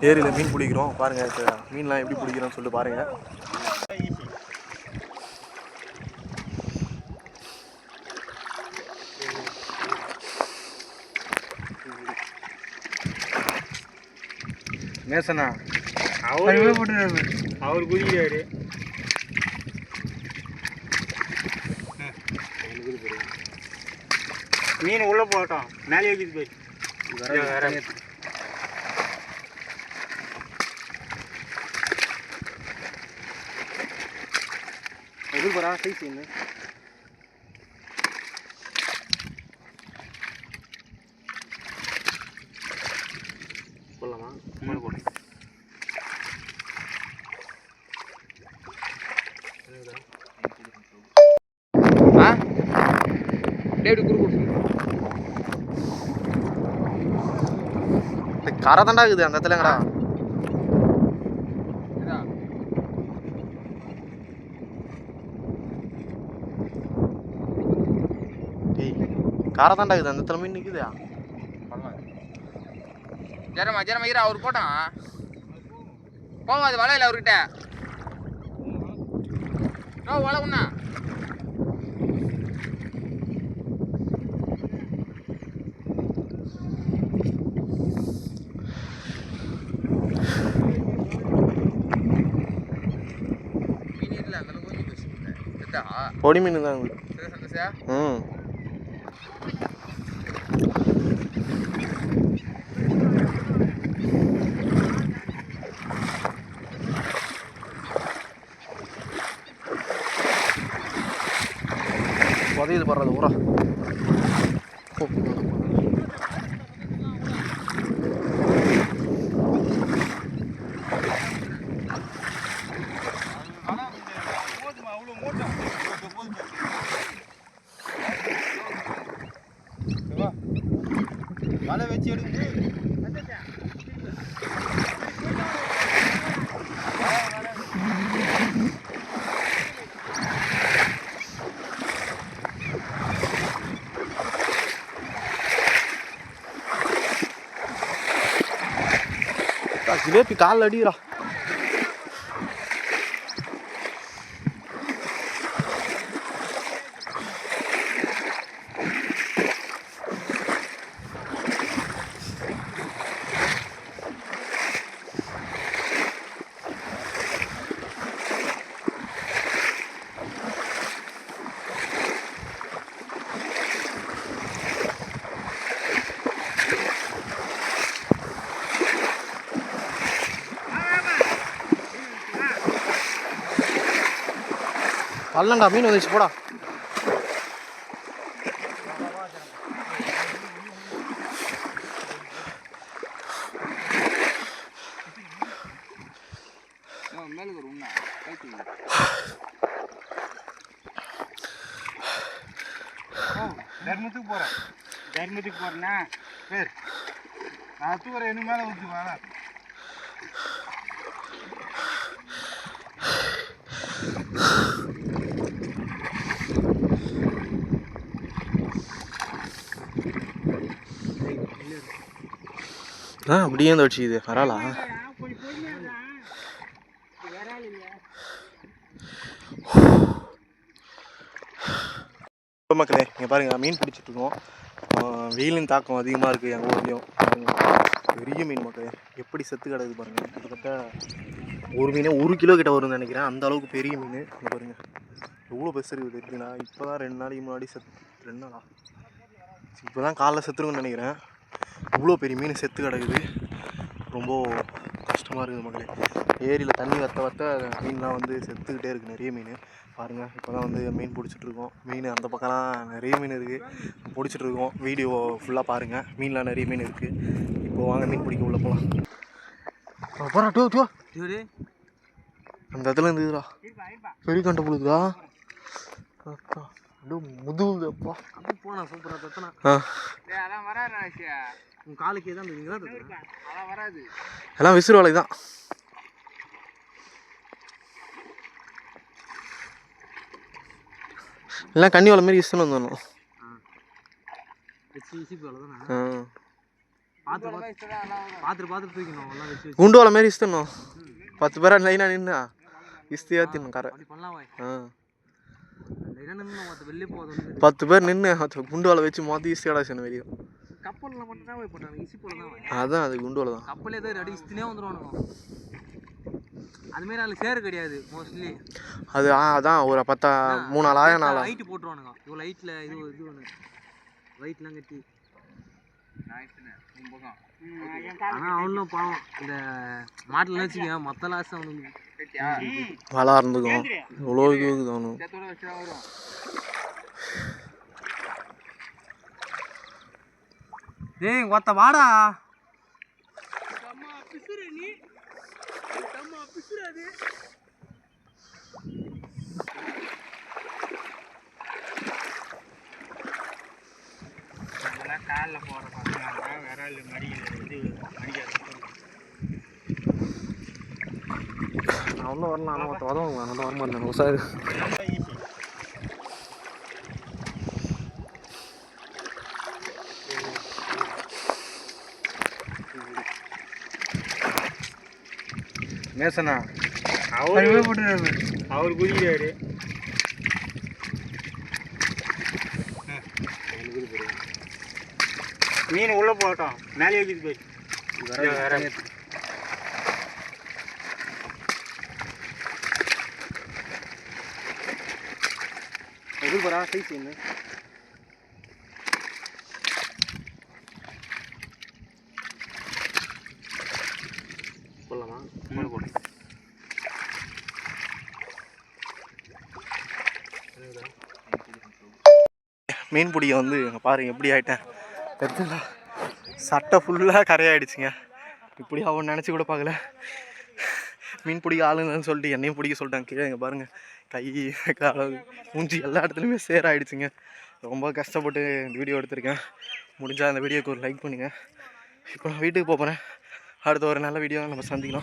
ஏரியில் மீன் பிடிக்கிறோம் பாருங்கள். மீன்லாம் எப்படி பிடிக்கிறோன்னு சொல்லிட்டு பாருங்கள். மேசனா அவர் குதிக்கிறாரு. மீன் உள்ள போட்டோம், மேலே ஏற்றிட்டு போயிட்டு வேற எது போறா சைஸ் என்ன போடலாமா? போடு டேவிட் குரு கரை தாண்டா இருக்குது அந்த இடத்துலங்கடா. காரை தாண்டா இருக்குது அந்த இடத்துல மீன் நிற்குதா? ஜரமா ஜரமா ஈரா அவர் போட்டான் போவோம். அது வலையில அவர்கிட்ட வலை உண்ணா பொடி மீன் தான். உதவிது படுறது பூரா வலை வச்சு எடுங்க. ஜிலேபி காலில் அடிக்கிறா. பல்லண்டா மீன் வந்துச்சு போடா. தர்மத்துக்கு போறேன், தர்மத்துக்கு போறேன்னா பேர் நான் தூர என்ன மேலே ஊற்றி வாங்க. அப்படியே வந்து வச்சு இது வராலா? மக்களே இங்கே பாருங்க, மீன் பிடிச்சிட்டு இருக்கோம். வெயிலின் தாக்கம் அதிகமாக இருக்குது எங்கள் ஊர்லேயும். பெரிய மீன் மக்களே எப்படி செத்து கிடக்குது பாருங்கள். கிட்டத்தட்ட ஒரு மீனே 1 கிலோ கிட்ட வரும்னு நினைக்கிறேன். அந்த அளவுக்கு பெரிய மீன். இங்கே பாருங்க எவ்வளோ பெருசு இருக்குது தெரியுங்களா? இப்போ தான் 2 நாளைக்கு முன்னாடி 2 நாளா இப்போ தான் காலைல செத்துருக்குன்னு நினைக்கிறேன். இவ்வளோ பெரிய மீன் செத்து கிடக்குது. ரொம்ப கஷ்டமாக இருக்குது மக்களே. ஏரியில் தண்ணி வற்ற மீன்லாம் வந்து செத்துக்கிட்டே இருக்குது. நிறைய மீன் பாருங்கள். இப்போ தான் வந்து மீன் பிடிச்சிட்ருக்கோம். மீன் அந்த பக்கம்லாம் நிறைய மீன் இருக்குது, பிடிச்சிட்ருக்கோம். வீடியோ ஃபுல்லாக பாருங்கள். மீன்லாம் நிறைய மீன் இருக்குது. இப்போது வாங்க மீன் பிடிக்க உள்ளே போகலாம். போகிறா டூ டூ அந்த இடத்துல இருந்துதுடா பெரிய கண்டை புழுதுடா. முதுகுப்பா போனா சூப்பராக தத்தனா. அதான் வராது உன் காலுக்கு தான் இருந்தீங்களா? அதான் வராது, எல்லாம் விசிறு வேலை தான். எல்லாம் கண்ணி வலை மாரி இஷ்டம் வந்துடணும். பார்த்துட்டு தூக்கணும் எல்லாம் வச்சு குண்டு வலை மாரி இஸ்தணும் 10 பேரா லைனாக நின்னா இஸ்தி ஏற்றிடணும் கரை. அப்படி பண்ணலாம் ஆ மற்ற வெளியே போகுது 10 பேர் நின்று குண்டு வலை வச்சு மொத்தம் ஈஸி கடாசன் வெளியும். கப்பலில் மட்டும் தான் போட்டாங்க ஈஸி போல தான் அதான் அது குண்டு வலை தான். கப்பல் ஏதோ ரெடி இஸ்தினே வந்துடுவானுங்க. அதுமாரி அதில் சேரு கிடையாது மோஸ்ட்லி. அது அதான் ஒரு 3,000 4,000 ஹைட்டு போட்டுருவானுங்க. இவ்வளோ ஹைட்டில் இது ஒன்று வெயிட்லாம் கட்டி. ஆனால் அவனும் பாவம் இந்த மாட்டில் வச்சுக்க மொத்த லாஸ் அவனுக்கு வலை இருந்துக்கும் இவ்வளோ இருக்குது அவனு. டேய் ஒத்த வாடா காலில் போகிற பசங்க விரால் மடிக்காது அவ்வளோ வரலாம். ஆனால் மொத்தம் உதவும் நல்லா வர மாதிரி உசாரு. மேசனா அவரு போட்டுறாரு. அவர் குதிக்கிறாரு. மீன் உள்ள போட்டோம் மேலே வைக்கிது போய் வேற எது போகிறா சைஸ் என்ன போடலாமா? போடு. மீன் பிடிக்க வந்து பாருங்க எப்படி ஆகிட்டேன். தெரிஞ்சல சட்டை ஃபுல்லாக கரையாயிடுச்சுங்க. இப்படி அவன் நினச்சி கூட பார்க்கல. மீன் பிடிக்க ஆளுங்கன்னு சொல்லிட்டு என்னையும் பிடிக்க சொல்லிட்டாங்க. கீழே இங்கே பாருங்கள் கை கால மூஞ்சி எல்லா இடத்துலையுமே சேராயிடுச்சுங்க. ரொம்ப கஷ்டப்பட்டு இந்த வீடியோ எடுத்திருக்கேன். முடிஞ்சால் அந்த வீடியோக்கு ஒரு லைக் பண்ணுங்கள். இப்போ நான் வீட்டுக்கு போகிறேன். அடுத்த ஒரு நல்ல வீடியோ நம்ம சந்திக்கலாம்.